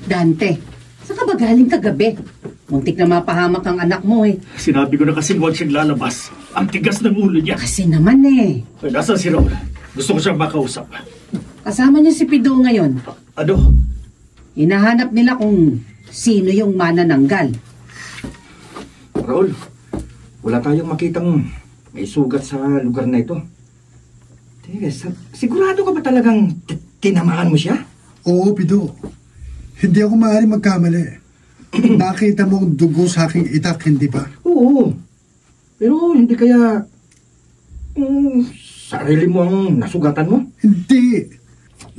Dante, saan ka ba galing kagabi? Muntik na mapahamak ang anak mo eh. Sinabi ko na kasing huwag siyang lalabas. Ang tigas ng ulo niya. Kasi naman eh. Ay, nasaan si Raul? Gusto ko siyang makausap. Kasama niya si Pido ngayon. Ano? Hinahanap nila kung sino yung manananggal. Raul, wala tayong makitang may sugat sa lugar na ito. Teka, sigurado ka ba talagang tinamaan mo siya? Oo, Pido. Hindi ako maaari magkamali. Nakita mo ang dugo sa aking itak, hindi ba? Oo. Pero hindi kaya sarili mo ang nasugatan mo? Hindi.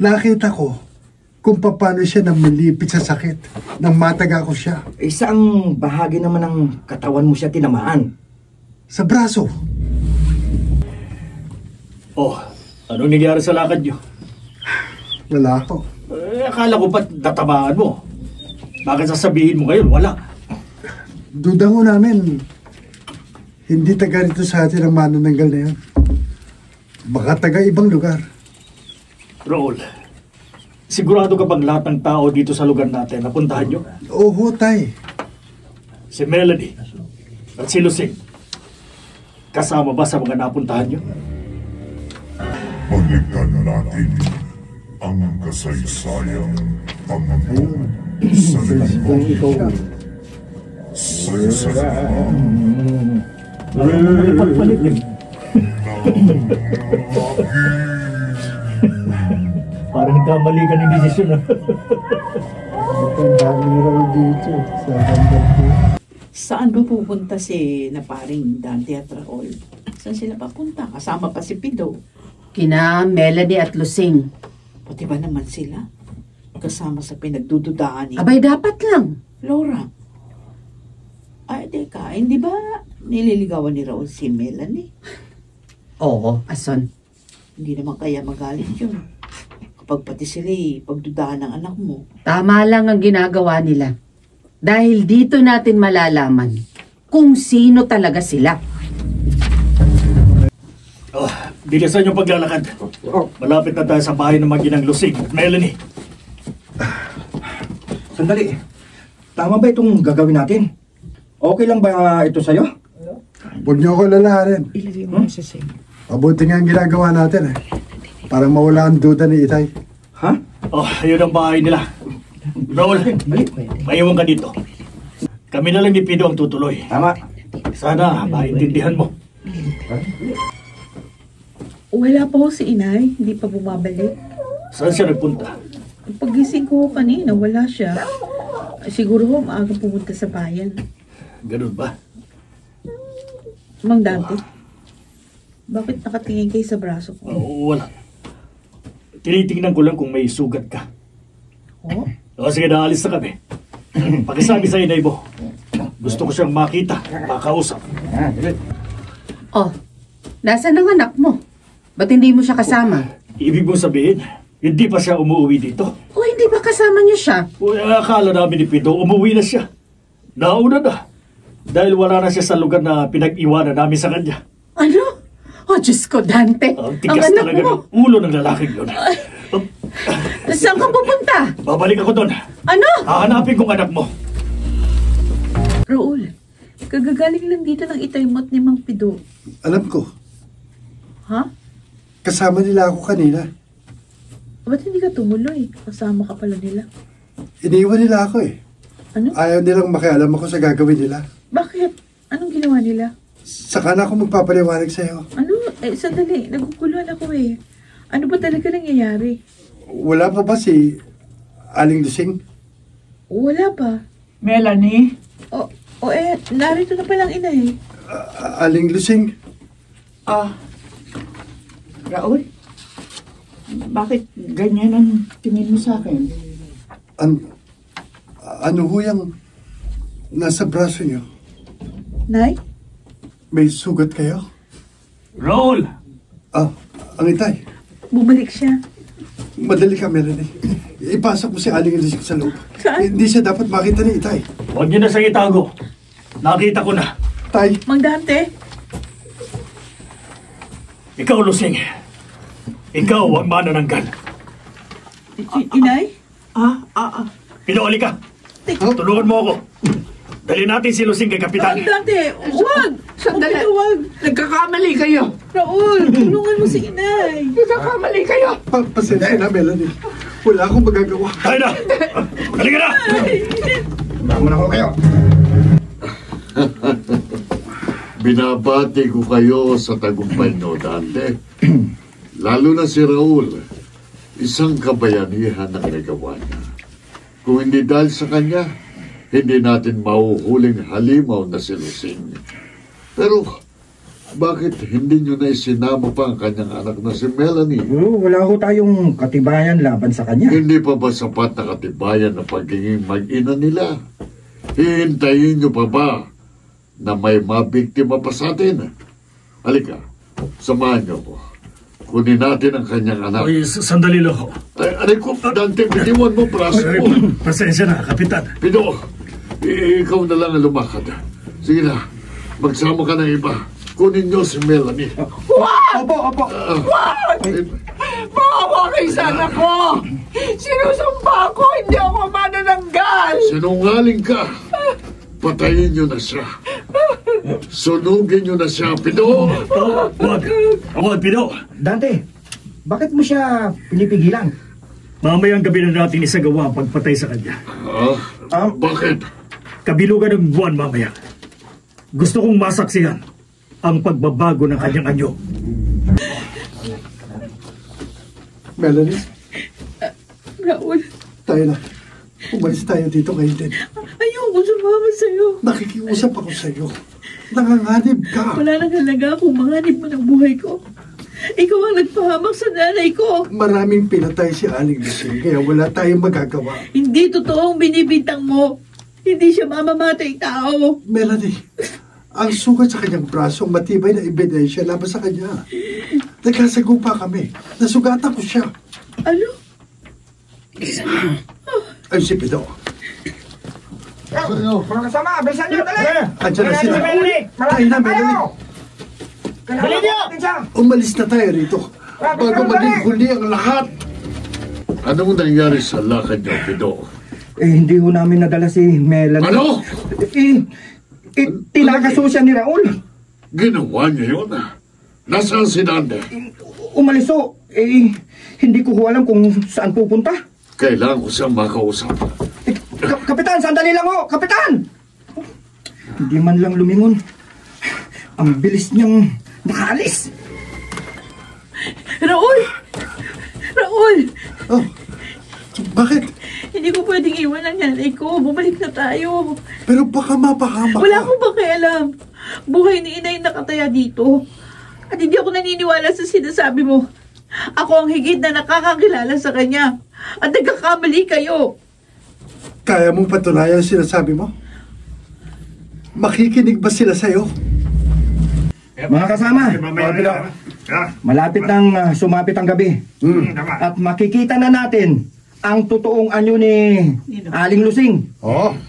Nakita ko kung paano siya namilipit sa sakit nang mataga ko siya. Isang bahagi naman ng katawan mo siya tinamaan. Sa braso. Oh, anong nangyari sa lakad niyo? Wala ako. Akala ko ba't natamaan mo? Bakit sasabihin mo ngayon? Wala. Duda ko namin, hindi taga rito sa atin ang manananggal na yan. Baka taga ibang lugar. Raul, sigurado ka bang lahat ng tao dito sa lugar natin napuntahan niyo? Oo, tay. Si Melanie at si Lucing, kasama ba sa mga napuntahan niyo? Balikan natin ang kasaysayang pangbuo sa lingkod. Parang kamali ka ng desisyon. Ang dami raw dito sa bandang ko. Saan ba pupunta si na paring Dante at Raul? Saan sila papunta? Kasama pa si Pido. Kina Melanie at Lucing. Pati ba naman sila? Kasama sa pinagdududaan ni Abay, dapat lang. Laura. Ay, teka, hindi ba nililigawan ni Raul si Melanie? Oo, ason. Hindi naman kaya magalit yun. Kapag pati sila pagdudaan ng anak mo. Tama lang ang ginagawa nila. Dahil dito natin malalaman kung sino talaga sila. Oh, bilisan yung paglalakad. Malapit na tayo sa bahay ng maginang Lucing at Melanie. Sandali. Tama ba itong gagawin natin? Okay lang ba ito sa'yo? Huwag niyo ako lalahanin. Ilagay mo na sa sink. Mabuti nga ang ginagawa natin eh. Parang mawala ang duda ni Itay. Ha? Oh, ayun ang bahay nila. Raul, maiwan ka dito. Kami na lang ni Pido ang tutuloy. Tama. Sana maintindihan mo. Wala pa ho si inay, hindi pa bumabalik. Saan siya nagpunta? Pagising ko kanina, wala siya. Siguro ho, maaga pumunta sa bayan. Ganun ba? Mang Dante, bakit nakatingin kayo sa braso ko? Wala. Tinitingnan ko lang kung may sugat ka. Oh? O sige, naalis na kami. Pakisabi sa inay mo. Gusto ko siyang makita, makausap. Oh, nasaan ang anak mo? Ba't hindi mo siya kasama? Ibig mong sabihin, hindi pa siya umuwi dito? O hindi ba kasama niyo siya? O, akala namin ni Pido, umuwi na siya. Nauna na. Dahil wala na siya sa lugar na pinag-iwanan namin sa kanya. Ano? Oh, Diyos ko, Dante. Ang tigas anak talaga mo. ng ulo ng lalaking yun. Saan ka pupunta? Babalik ako doon. Ano? Hahanapin kong anak mo. Raul, kagagaling lang dito ng Itay mo at ni Mang Pido. Alam ko, Ha? kasama nila ako kanina. Ba't hindi ka tumuloy? Kasama ka pala nila. Iniwan nila ako eh. Ano? Ayaw nilang makialam ako sa gagawin nila. Bakit? Anong ginawa nila? Saka na ako magpapaliwanag sa'yo. Ano? Sandali. Naguguluhan ako eh. Ano ba talaga nangyayari? Wala pa ba si Aling Lusing? Wala pa. Melanie? Narito na palang ina eh. Aling Lusing? Raul? Bakit ganyan ang tingin mo sa akin? Ano ho yung nasa braso niyo? Nay? May sugat kayo? Raul! Ang Itay. Bumalik siya. Madali ka, Melanie. Ipasok mo si Aling Lusing sa loob. Saan? Hindi siya dapat makita ni Itay. Huwag niyo na siyang itago. Nakita ko na. Tay, Mang Dante? Ikaw, Lucing. Ikaw ang manananggal. Inay? Pinooli ka. Tulungan mo ako. Dali natin si Lusing kay Kapitan. Dante, huwag! Sandali. Huwag! Nagkakamali kayo. Raul, tulungan mo si inay. Nagkakamali kayo. Pasensya na, Melanie. Wala akong magagawa. Tayo na! Halika na! Tama na ko kayo. Binabati ko kayo sa tagumpay nyo, Dante. Lalo na si Raul. Isang kabayanihan ang nagawa niya. Kung hindi dahil sa kanya, hindi natin mahuhuling halimaw na si Lusing. Pero, bakit hindi nyo na isinama pa ang kanyang anak na si Melanie? Wala ho tayong katibayan laban sa kanya. Hindi pa ba sapat na katibayan ng pagiging mag-ina nila? Hihintayin nyo pa ba na may mabiktima pa sa atin? Halika, samahan nyo ko. Kunin natin ang kanyang anak. Ay, sandali lang ho. Aray ko, Dante, bitiwan mo braso mo. Pasensya na, Kapitan. Pido, ikaw na lang ang lumakad. Sige na, magsama ka ng iba. Kunin nyo si Melanie. Opo. Maawa kayo sa anak ko. Sinusumpa ko, hindi ako manananggal. Sinungaling ka. Patayin nyo na siya. Sunugin nyo na siya, Pido. Huwag, Pido. Dante, bakit mo siya pinipigilan? Mamayang gabi na natin isagawa ang pagpatay sa kanya. Bakit? Kabilugan ng buwan mamaya. Gusto kong masaksihan ang pagbabago ng kanyang anyo. Melanie, Raul, tayo na. Umalis tayo dito ngayon din. ayoko sumama sa'yo. Nakikiusap ako sa'yo. Nanganganib ka. Wala nang halaga kung manganib mo ng buhay ko. Ikaw ang nagpahamak sa nanay ko. Maraming pinatay si Aling Lusing, kaya wala tayong magagawa. Hindi totoo ang binibintang mo. Hindi siya mamamatay tao. Melanie, ang sugat sa kanyang braso, matibay na ebidensya laban sa kanya. Nagkasagupa kami. Nasugatan ko siya. Ano? Ay, si Pido. Mga kasama, bilisan nyo, dali! Andiyan na sila. Tayo na, Melanie. Dali nyo! Umalis na tayo rito. Bago maging huli ang lahat. Anong nangyari sa lakad niyo, Pido? Hindi ho namin nadala si Melanie. Ano? Tinakaso siya ni Raul. Ginawa niya yun. Nasaan si Dante? Umalis ho. Hindi ko ho alam kung saan pupunta. Kailangan ko siyang makausap. Kapitan, sandali lang ho! Kapitan! Hindi man lang lumingon. Ang bilis niyang nakaalis. Raul! Raul! Oh, bakit? Hindi ko pwedeng iwan ang nanay ko. Bumalik na tayo. Pero baka mapahamak Wala ka. akong pakialam. Buhay ni inay nakataya dito. At hindi ako naniniwala sa sinasabi mo. Ako ang higit na nakakakilala sa kanya. At nagkakamali kayo. Kaya mong patunayan ang sinasabi mo? Makikinig ba sila sa'yo? Mga kasama, malapit nang sumapit ang gabi. At makikita na natin ang totoong anyo ni Aling Lusing.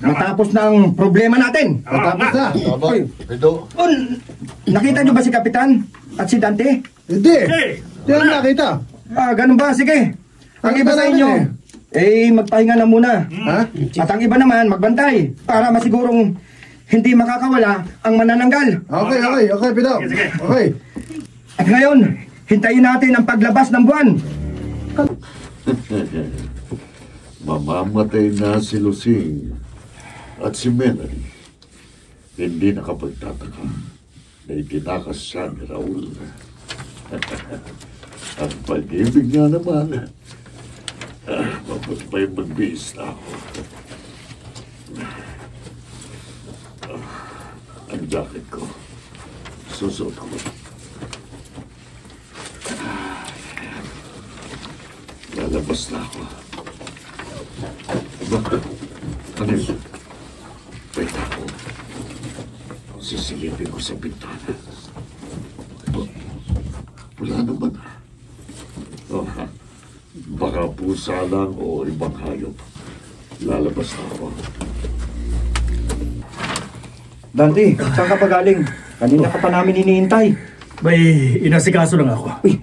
Matapos ng problema natin. Matapos na. Pido? Nakita niyo ba si Kapitan at si Dante? Hindi. Hindi ako nakita. Ganun ba? Sige. Ang iba sa inyo, magpahinga na muna. Ha? At ang iba naman, magbantay para masigurong hindi makakawala ang manananggal. Okay, Pido. Okay. At ngayon, hintayin natin ang paglabas ng buwan. Mamamatay na si Lusing at si Melanie. Hindi nakapagtataka na itinakas siya ni Raul. Ang pag-ibig niya naman. Mabuti pa yung magbihis na ako. Ang jacket ko. Susuot ko. Lalabas na ako. Ano yun? Wait ako. Sisilipin ko sa bintana. Wala naman. Baka pusa lang o ibang hayop. Lalabas na ako. Dante, saan ka pa galing? Kanina ka pa namin iniintay. May inasikaso lang ako. Uy,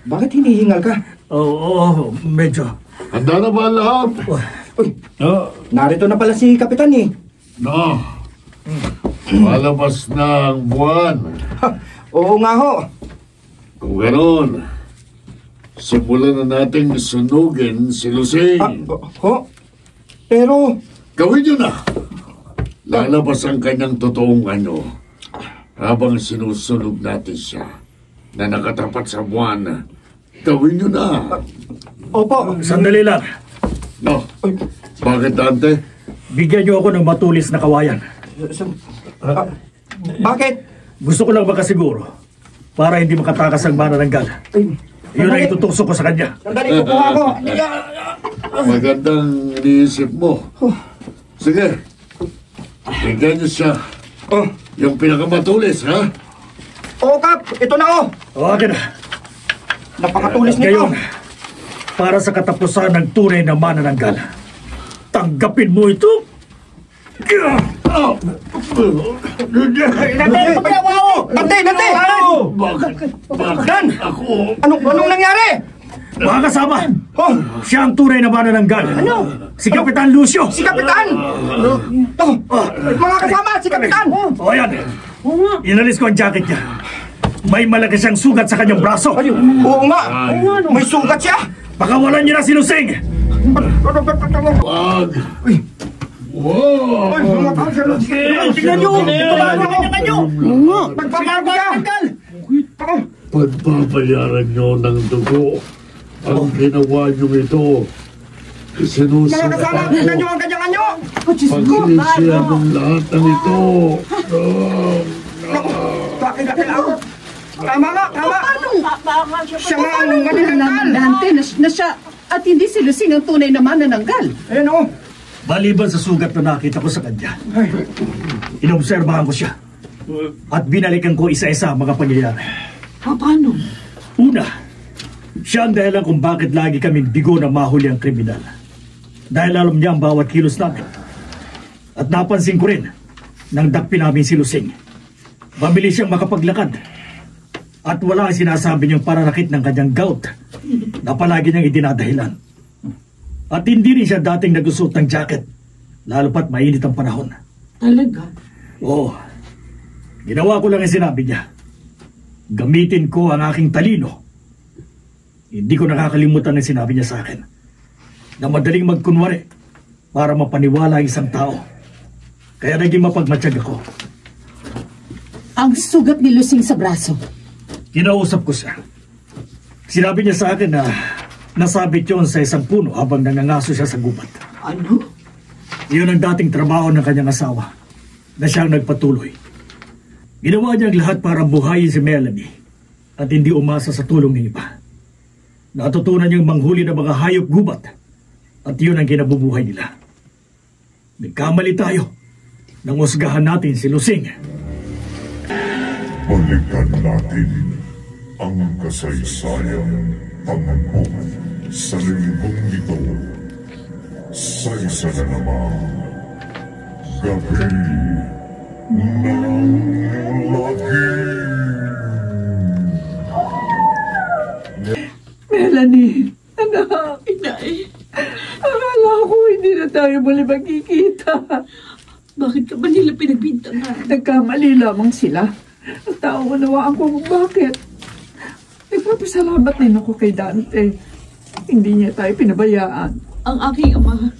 bakit hinihingal ka? Oo, medyo. Handa na ba ang lahat? Uy, narito na pala si Kapitan eh. No. Malabas na ang buwan. Oo nga ho. Kung gano'n, simulan na nating sunugin si Lusing. Ho? Pero... Gawin niyo na. Lalabas ang kanyang totoong anyo habang sinusunog natin siya na nakatapat sa buwan. Gawin niyo na. Opo. Sandali lang. No. Bakit, Dante? Bigyan niyo ako ng matulis na kawayan. Bakit? Gusto ko lang makasiguro para hindi makatakas ang manananggal. Yun ang itutusok ko sa kanya. Sandali, kukuha ko. Magandang iniisip mo. Sige. Bigyan niyo siya. Yung pinakamatulis, ha? Oo, Kap. Ito na, oh. Okay na. Napakatulis nito. Ngayon, para sa katapusan ng tunay na manananggal, tanggapin mo ito. Dante! Bakit? Dan! Ako? Anong nangyari? Mga kasama, siya ang tunay na manananggal. Ano? Si Kapitan Lucio. Si Kapitan! Mga kasama, si Kapitan! O yan, inalis ko ang jacket niya. May malaki siyang sugat sa kanyang braso. Oo nga! May sugat siya! Pakawalan niyo na si Lusing. Wag! Wow! Tingnan nyo! Tingnan nyo! Nagpabago siya! Pagbabayaran nyo ng dugo ang ginawa nyo ito. Mga kasama, tingnan nyo ang kanyang anyo! Pagsisya ng lahat ng ito. Bakit natin ako? Tama nga, tama! Siya nga ang manananggal! Dante, na siya at hindi si Lusing ang tunay na manananggal. Ayun o! Maliban sa sugat na nakita ko sa kanya, inobserbahan ko siya. At binalikan ko isa-isa ang mga pangyayari. Paano? Una, siya ang dahilan kung bakit lagi kaming bigo na mahuli ang kriminal. Dahil alam niya ang bawat kilos namin. At napansin ko rin, nang dakpin namin si Lusing, mabilis siyang makapaglakad. At wala ang sinasabi niyang paranakit ng kanyang gout na palagi niyang idinadahilan. At hindi rin siya dating nagusot ng jacket, lalo pat mainit ang panahon. Talaga? Oo. Ginawa ko lang ang sinabi niya. Gamitin ko ang aking talino. Hindi ko nakakalimutan ang sinabi niya sa akin na madaling magkunwari para mapaniwala ang isang tao. Kaya naging mapagmatsyag ako. Ang sugat ni Lusing sa braso. Kinausap ko siya. Sinabi niya sa akin na nasabit yun sa isang puno habang nangangaso siya sa gubat. Ano? Iyon ang dating trabaho ng kanyang asawa na siyang nagpatuloy. Ginawa niya ang lahat para buhayin si Melanie at hindi umasa sa tulong ng iba. Natutunan niyang manghuli ng mga hayop gubat at yun ang kinabubuhay nila. Nagkamali tayo nang usgahan natin si Lusing. Balikan natin ang kasaysayan pangambong sa linggong ito sa isa na namang gabi ng Melanie, anak, inay. Akala ko hindi na tayo muli magkikita. Bakit ka ba nila pinagbintangan? Nagkamali lamang sila. Ang tao unawaan ko kung bakit. Nagpapasalamat din ako kay Dante. Hindi niya tayo pinabayaan. Ang aking ama,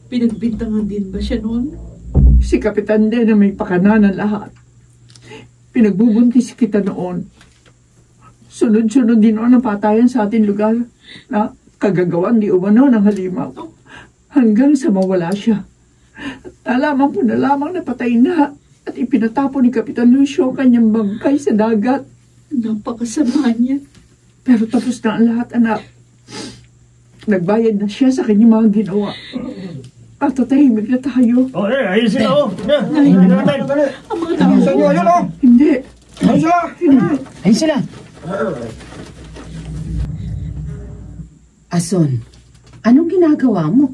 pinagbintangan din ba siya noon? Si Kapitan din na may pakananan lahat. Pinagbubuntis kita noon. Sunod-sunod din noon ang patayan sa ating lugar na kagagawan di umano ng halimaw. Hanggang sa mawala siya. Nalaman ko na lamang napatay na at ipinatapon ni Kapitan Lucio kanyang bangkay sa dagat. Napakasama niya. Pero tapos na ang lahat, anak. Nagbayad na siya sa kanyang mga ginawa. At tatahimik na tayo. Ayun sila, Ang mga tao. Hindi. Ayun sila. Ason, anong ginagawa mo?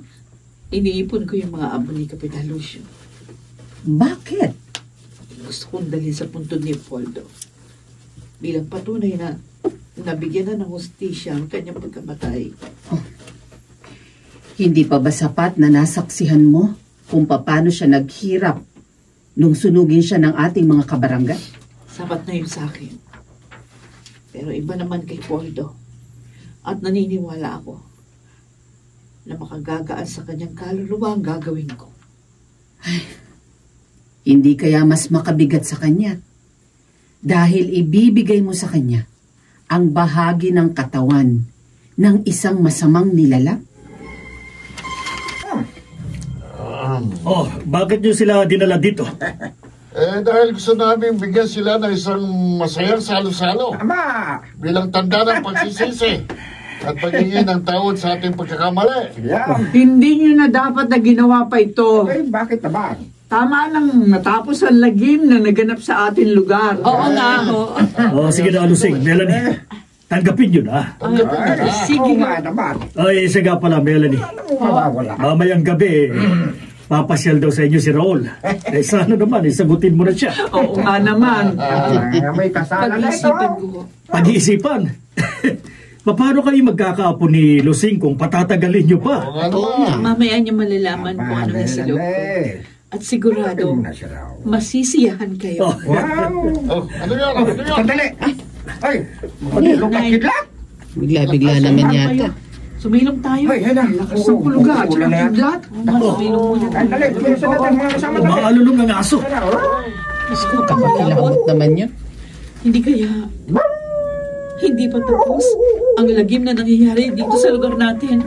Iniipon ko yung mga abo ni Kapitan Lucio. Bakit? Gusto kong dalhin sa puntod ni Poldo. Bilang patunay na nabigyan na ng hustisya ang kanyang pagkamatay. Hindi pa ba sapat na nasaksihan mo kung paano siya naghirap nung sunugin siya ng ating mga kabarangay? Sapat na yun sa akin. Pero iba naman kay Poldo. At naniniwala ako na makagagaan sa kanyang kaluluwa ang gagawin ko. Ay, hindi kaya mas makabigat sa kanya dahil ibibigay mo sa kanya ang bahagi ng katawan ng isang masamang nilalang? Oh, bakit nyo sila dinala dito? Dahil gusto namin bigyan sila ng isang masayang salo-salo. Ama! Bilang tanda ng pagsisisi at pagiging ng tawad sa ating pagkakamali. Hindi nyo na dapat na ginawa pa ito. Bakit naman? Tama lang natapos ang lagim na naganap sa ating lugar. Oo nga ho. Oh, sige na, Lusing. Melanie, tanggapin nyo na. Sige nga naman. Ay, isa nga pala, Melanie. Wala. Mamayang gabi, papasyal daw sa inyo si Raul. Sana naman, sagutin mo na siya. Oo nga naman. May kasala na ito. Pag-isipan ko. Pag-iisipan. Paano kayo magkakaapo ni Lusing kung patatagalin nyo pa? Oo nga, mamaya niya malalaman kung ano na si Loko. At sigurado, masisiyahan kayo. Ano yan? Sandali! Ay! Magkakit lang! Bigla-bigla naman yata. Sumilong tayo. Ay, hena! Lakas ng kuluga at saka kidlat. Sumilong muna tayo. Sandali! Tumisan natin mga kasama natin! Umaalulong ang aso. Kapakilakot naman yun. Hindi kaya, hindi pa tapos ang lagim na nangyayari dito sa lugar natin.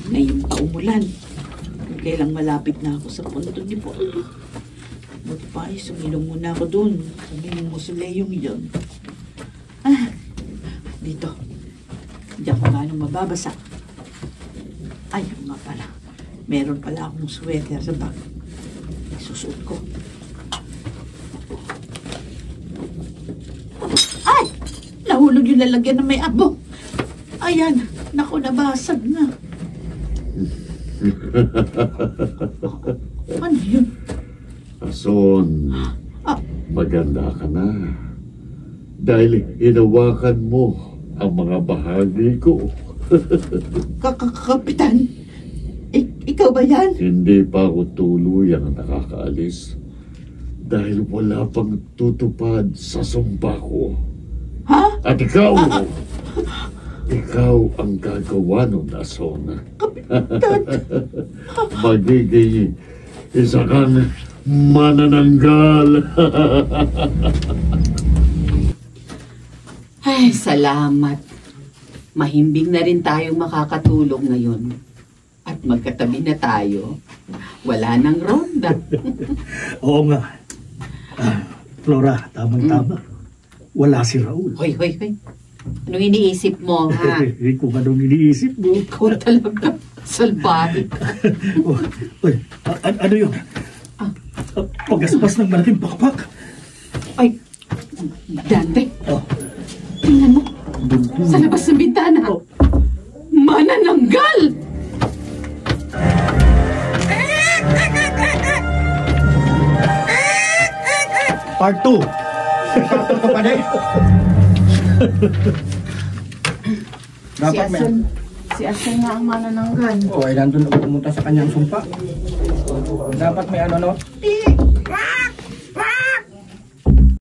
Ngayon pa umulan. Kailang malapit na ako sa puntod ni Poldo. Buti pa ay sumilong muna ako dun. Sumilong musuleyong yun. Dito. Hindi ako ganong mababasa. Ay, nga pala. Meron pala akong sweater sa bag. Susuot ko. Ay! Nahulog yung lalagyan ng may abo. Ayan. Naku, nabasag na. Ano yun? Ason, maganda ka na. Dahil hinawakan mo ang mga bahagi ko. Kapitan, ikaw ba yan? Hindi pa ako tuluyang nakakaalis. Dahil wala pang tutupad sa sumpa ko. Ha? At ikaw, ikaw ang gagawa nun, Ason. Magiging isa kang manananggal. Ay, salamat. Mahimbing na rin tayong makakatulog ngayon. At magkatabi na tayo. Wala nang ronda. Oo nga. Flora, tamang-tama. Wala si Raul. Hoy. Anong iniisip mo, ha? Kung anong iniisip mo. Ikaw talaga. Salbahe. Ano yun? Pagaspas ng malaking pakpak. Ay, Dante. Tingnan mo. Sa labas ng bintana. Manananggal! Part 2. Ito pa din. Dapat may... Si Asan nga ang manananggal. Ay nandun ako pumunta sa kanyang sumpa. Dapat may ano, no?